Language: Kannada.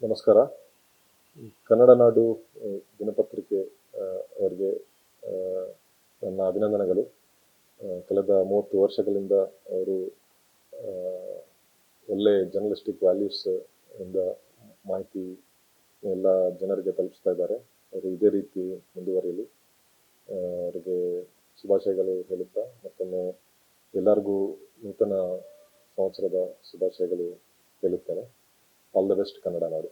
ನಮಸ್ಕಾರ. ಕನ್ನಡ ನಾಡು ದಿನಪತ್ರಿಕೆ ಅವರಿಗೆ ನನ್ನ ಅಭಿನಂದನೆಗಳು. ಕಳೆದ 30 ವರ್ಷಗಳಿಂದ ಅವರು ಒಳ್ಳೆ ಜರ್ನಲಿಸ್ಟಿಕ್ ವ್ಯಾಲ್ಯೂಸ್ ಇಂದ ಮಾಹಿತಿ ಎಲ್ಲ ಜನರಿಗೆ ತಲುಪಿಸ್ತಾ ಇದ್ದಾರೆ. ಅವರು ಇದೇ ರೀತಿ ಮುಂದುವರಿಯಲಿ. ಅವರಿಗೆ ಶುಭಾಶಯಗಳು ಹೇಳುತ್ತಾ ಮತ್ತೊಮ್ಮೆ ಎಲ್ಲರಿಗೂ ನೂತನ ಸಂವತ್ಸರದ ಶುಭಾಶಯಗಳು ಹೇಳುತ್ತೇನೆ. All the best Kannada Nadu.